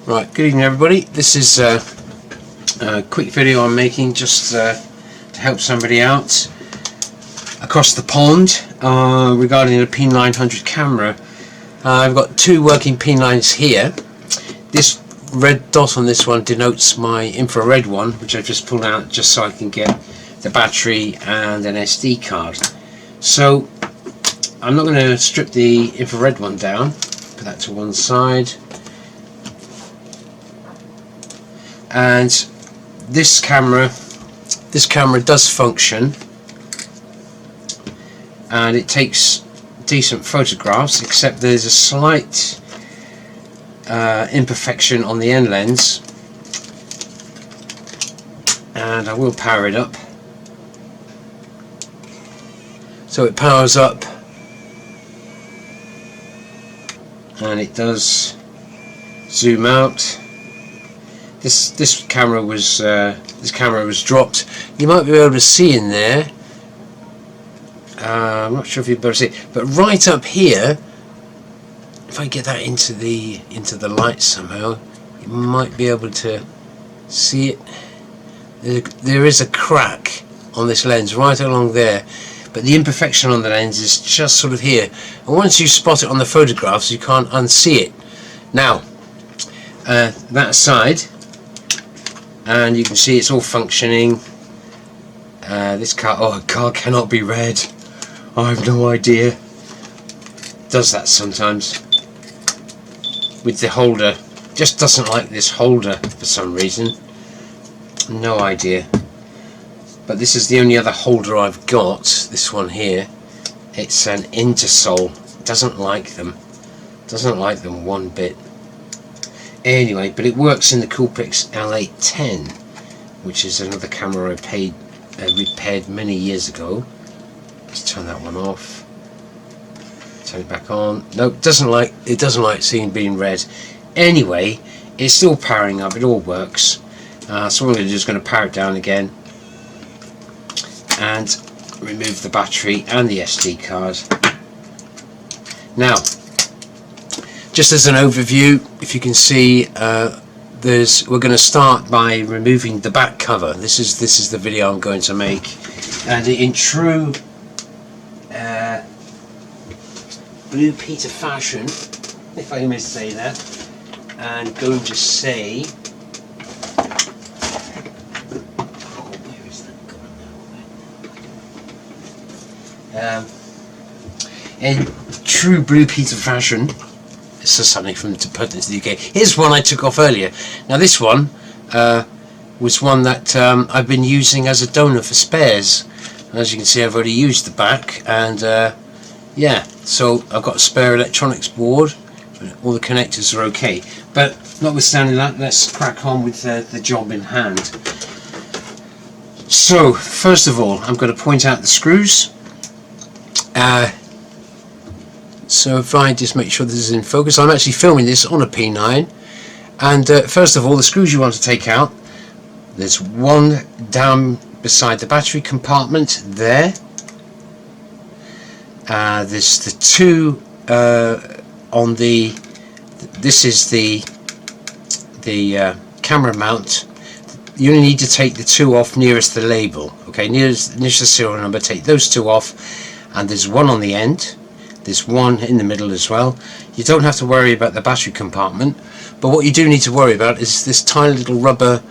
Right, good evening everybody. This is a quick video I'm making just to help somebody out across the pond regarding a P900 camera. I've got two working P9s here. This red dot on this one denotes my infrared one, which I've just pulled out just so I can get the battery and an SD card. So I'm not going to strip the infrared one down, put that to one side. And this camera does function, and it takes decent photographs, except there's a slight imperfection on the end lens, and I will power it up. So it powers up, and it does zoom out. This camera was dropped. You might be able to see in there. I'm not sure if you'll be able to see it, but right up here, if I get that into the light somehow, you might be able to see it. There is a crack on this lens right along there, but the imperfection on the lens is just sort of here. And once you spot it on the photographs, you can't unsee it. Now, that side. And you can see it's all functioning. This car, a car cannot be read. I have no idea. It does that sometimes with the holder. Just doesn't like this holder for some reason. No idea. But this is the only other holder I've got. This one here. It's an Intersol. Doesn't like them. Doesn't like them one bit. Anyway, but it works in the Coolpix L810, which is another camera I repaired many years ago. Let's turn that one off. Turn it back on. No, it doesn't like seeing being read. Anyway, it's still powering up. It all works. So what I'm going to do is going to power it down again and remove the battery and the SD card. Now, just as an overview, if you can see, we're going to start by removing the back cover. This is the video I'm going to make, and in true Blue Peter fashion, if I may say that, I'm going to say, where is that going now? In true Blue Peter fashion. This is something from to put into the UK. Here's one I took off earlier. Now this one was one that I've been using as a donor for spares. And as you can see, I've already used the back, and yeah, so I've got a spare electronics board. All the connectors are okay. But notwithstanding that, let's crack on with the job in hand. So first of all, I'm going to point out the screws. So if I just make sure this is in focus, I'm actually filming this on a P9, and first of all, the screws you want to take out, there's one down beside the battery compartment there, there's the two on this is the camera mount. You only need to take the two off nearest the label, okay, nearest the serial number. Take those two off, and there's one on the end. There's one in the middle as well. You don't have to worry about the battery compartment, but what you do need to worry about is this tiny little rubber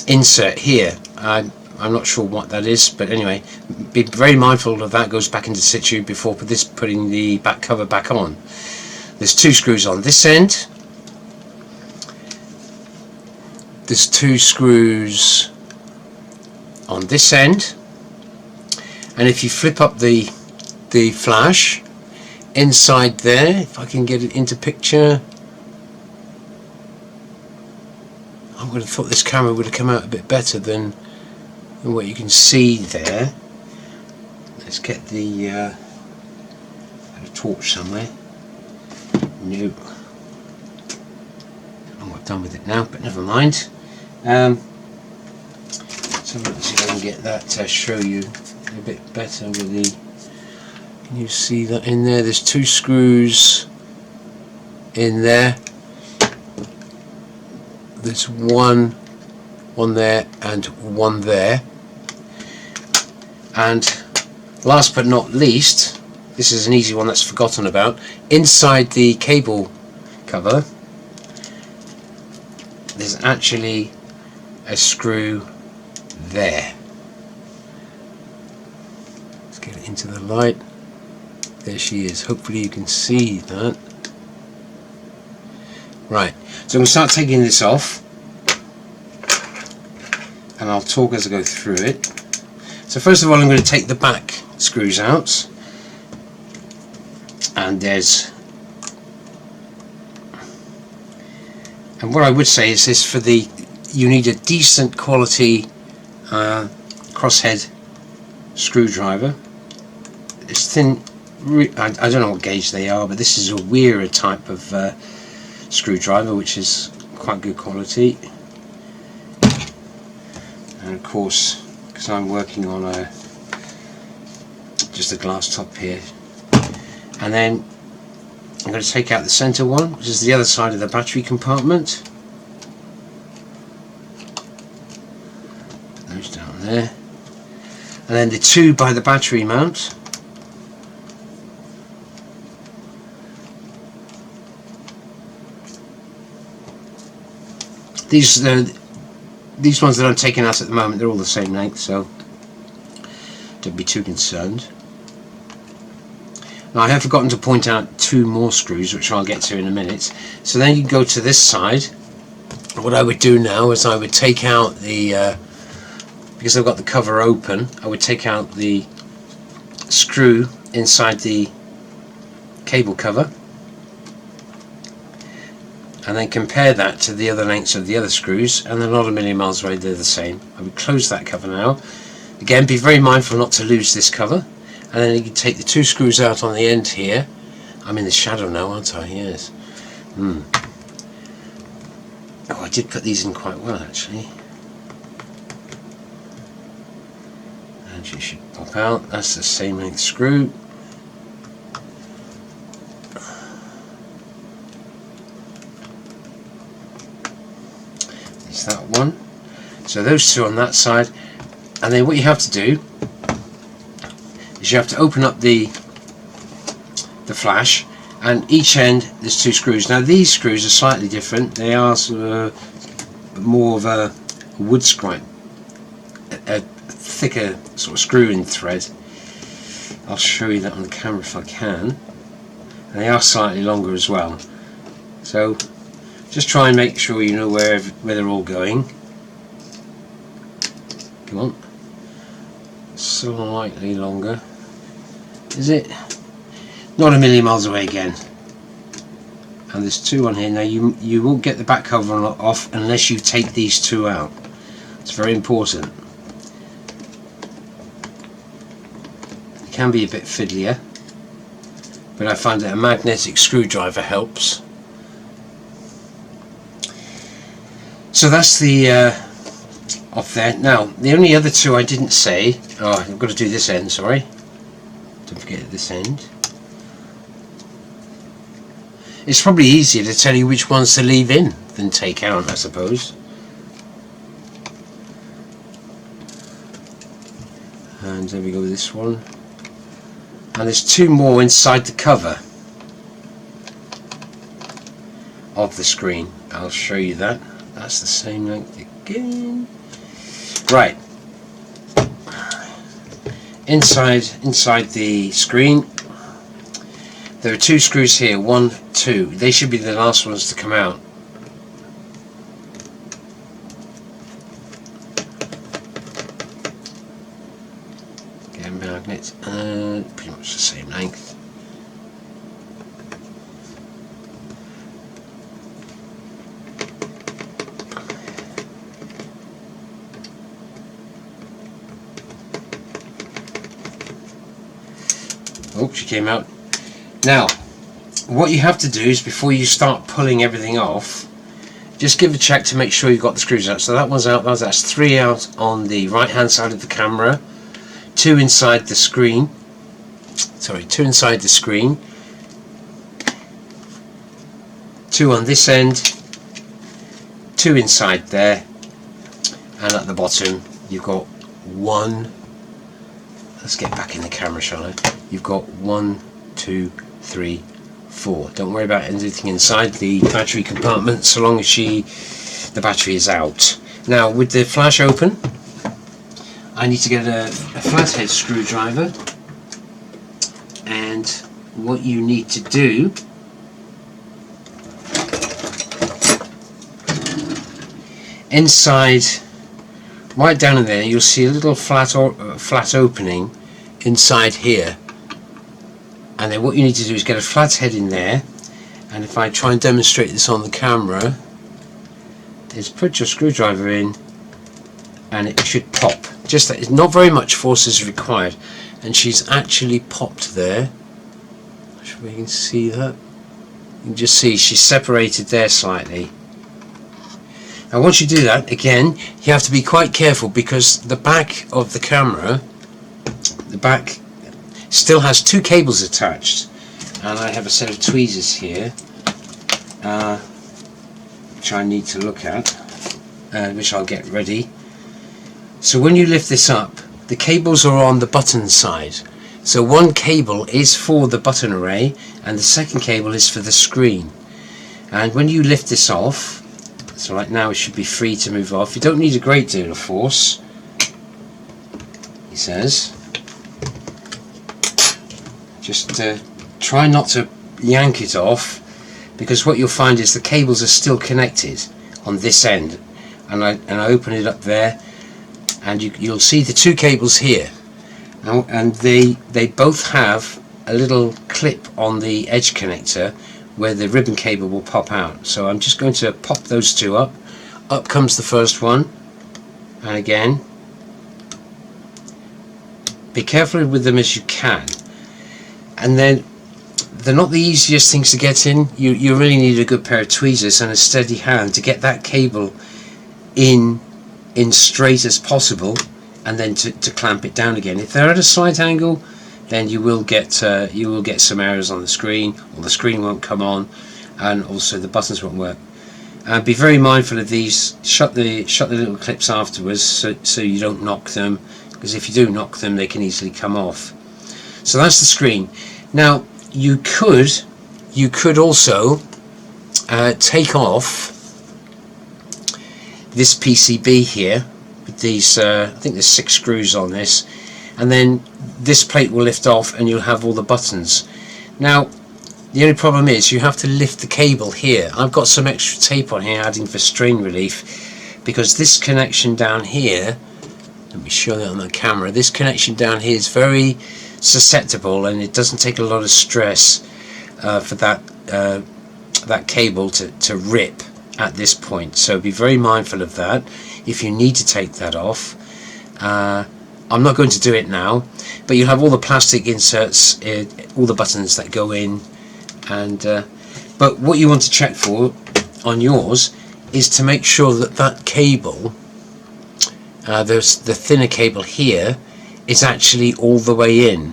insert here. I'm not sure what that is, but anyway, be very mindful of that. Goes back into situ before putting the back cover back on. There's two screws on this end. There's two screws on this end, and if you flip up the flash inside there, if I can get it into picture, I would have thought this camera would have come out a bit better than what you can see there. Let's get the torch somewhere. No, I don't know what I've done with it now, but never mind. So let's see if I can get that to show you a bit better with the. Can you see that in there? There's two screws in there. there's one there and one there. And last but not least, this is an easy one that's forgotten about. Inside the cable cover, there's actually a screw there. Let's get it into the light. There she is. Hopefully you can see that. Right, so I'm going to start taking this off, and I'll talk as I go through it. So first of all, I'm going to take the back screws out, and what I would say is this: for you need a decent quality crosshead screwdriver. It's thin. I don't know what gauge they are, but this is a Weir type of screwdriver, which is quite good quality. And of course, because I'm working on just a glass top here, and then I'm going to take out the center one, which is the other side of the battery compartment. Put those down there, and then the two by the battery mount. These ones that I'm taking out at the moment, they're all the same length, so don't be too concerned. Now I have forgotten to point out two more screws, which I'll get to in a minute. So then you go to this side. What I would do now is I would take out the, because I've got the cover open, I would take out the screw inside the cable cover, and then compare that to the other lengths of the other screws, and they're not a million miles away, they're the same. I would close that cover now. Again, be very mindful not to lose this cover, and then you can take the two screws out on the end here. I'm in the shadow now, aren't I? Yes. Oh, I did put these in quite well, actually. And you should pop out. That's the same length screw. That one. So those two on that side, and then what you have to do is you have to open up the flash, and each end there's two screws. Now these screws are slightly different. They are sort of more of a wood scribe, a thicker sort of screw-in thread. I'll show you that on the camera if I can. And they are slightly longer as well. So just try and make sure you know where they're all going. Come on. Slightly longer. Is it? Not a million miles away again. And there's two on here. Now you won't get the back cover off unless you take these two out. It's very important. It can be a bit fiddlier, but I find that a magnetic screwdriver helps. So that's the off there. Now the only other two I didn't say, I've got to do this end, sorry, don't forget this end. It's probably easier to tell you which ones to leave in than take out, I suppose. And there we go with this one, and there's two more inside the cover of the screen. I'll show you that. That's the same length again. Right. Inside the screen, there are two screws here. 1, 2. They should be the last ones to come out. Again, magnet, pretty much the same length. Oh, she came out. Now, what you have to do is before you start pulling everything off, just give a check to make sure you've got the screws out. So that one's out, that's 3 out on the right hand side of the camera, 2 inside the screen, 2 inside the screen, 2 on this end, two inside there, and at the bottom you've got one. Let's get back in the camera, shall I? You've got 1, 2, 3, 4. Don't worry about anything inside the battery compartment so long as the battery is out. Now with the flash open, I need to get a flathead screwdriver, and what you need to do inside, right down in there, you'll see a little flat opening inside here, and then what you need to do is get a flathead in there, and if I try and demonstrate this on the camera, is put your screwdriver in and it should pop. Just that, not very much force is required, and she's actually popped there. I'm sure you can see that. You can just see she's separated there slightly. Now once you do that, again, you have to be quite careful because the back of the camera, the back still has two cables attached, and I have a set of tweezers here which I need to look at, which I'll get ready. So when you lift this up, the cables are on the button side. So one cable is for the button array and the second cable is for the screen. And when you lift this off, so right now it should be free to move off. You don't need a great deal of force, he says. Just try not to yank it off, because what you'll find is the cables are still connected on this end. And I open it up there, and you'll see the two cables here, and they both have a little clip on the edge connector where the ribbon cable will pop out. So I'm just going to pop those two up. Up comes the first one, and again, be careful with them as you can. And then they're not the easiest things to get in. You really need a good pair of tweezers and a steady hand to get that cable in straight as possible, and then to clamp it down again. If they're at a slight angle, then you will get some errors on the screen, or the screen won't come on, and also the buttons won't work. And be very mindful of these. Shut the little clips afterwards so you don't knock them, because if you do knock them, they can easily come off. So that's the screen. Now you could also take off this PCB here with these I think there's 6 screws on this, and then this plate will lift off and you'll have all the buttons. Now the only problem is you have to lift the cable here. I've got some extra tape on here adding for strain relief, because this connection down here, let me show that on the camera, this connection down here is very susceptible, and it doesn't take a lot of stress for that cable to rip at this point. So be very mindful of that if you need to take that off. I'm not going to do it now, but you'll have all the plastic inserts, all the buttons that go in, and but what you want to check for on yours is to make sure that that cable, there's the thinner cable here, is actually all the way in.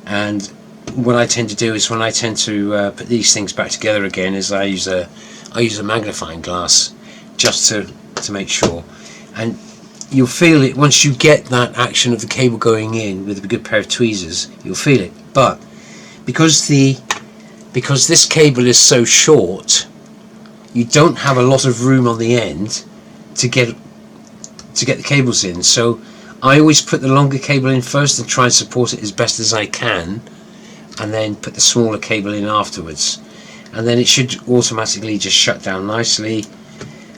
And what I tend to do is, when I tend to put these things back together again, is I use a magnifying glass just to make sure. And you'll feel it once you get that action of the cable going in with a good pair of tweezers. You'll feel it. But because this cable is so short, you don't have a lot of room on the end to get the cables in. So I always put the longer cable in first and try and support it as best as I can, and then put the smaller cable in afterwards, and then it should automatically just shut down nicely.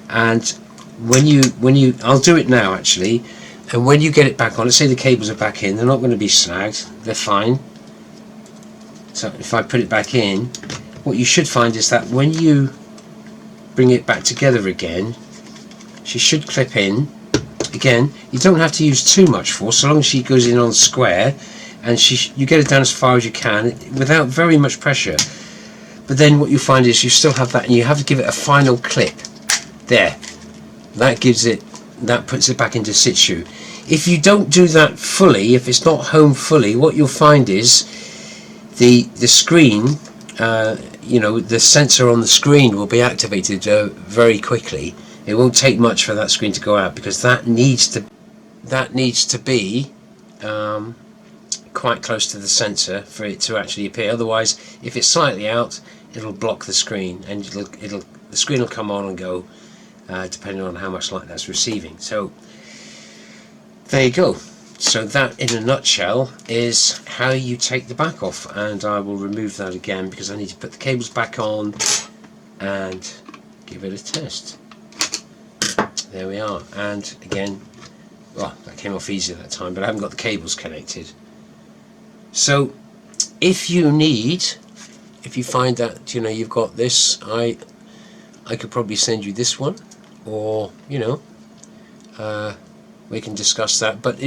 And when you I'll do it now actually, and when you get it back on, let's say the cables are back in, they're not going to be snagged, they're fine. So if I put it back in, what you should find is that when you bring it back together again, she should clip in. Again, you don't have to use too much force, so long as she goes in on square, and you get it down as far as you can without very much pressure. But then what you find is you still have that, and you have to give it a final clip there. That puts it back into situ. If you don't do that fully, if it's not home fully, what you'll find is the screen, the sensor on the screen will be activated very quickly. It won't take much for that screen to go out, because that needs to be quite close to the sensor for it to actually appear. Otherwise, if it's slightly out, it'll block the screen, and the screen will come on and go, depending on how much light that's receiving. So there you go. So that, in a nutshell, is how you take the back off. And I will remove that again because I need to put the cables back on and give it a test. There we are. And again, well, that came off easy that time, but I haven't got the cables connected. So if you find that you've got this, I could probably send you this one, or we can discuss that. But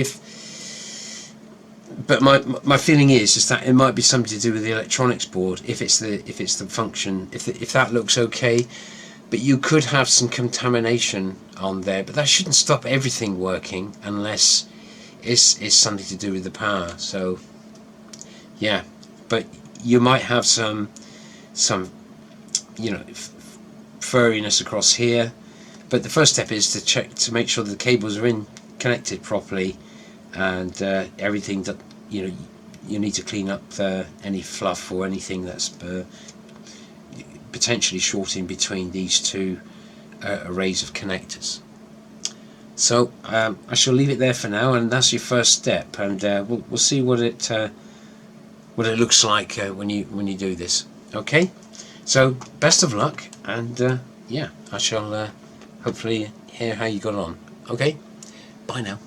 my feeling is that it might be something to do with the electronics board, if it's the function, if that looks okay. But you could have some contamination on there, but that shouldn't stop everything working unless it's something to do with the power. So yeah, but you might have some furriness across here. But the first step is to check to make sure the cables are connected properly, and everything that you need to clean up any fluff or anything that's potentially shorting between these two arrays of connectors. So I shall leave it there for now, and that's your first step, and we'll see what it looks like when you do this. Okay, so best of luck, and yeah, I shall hopefully hear how you got on. Okay, bye now.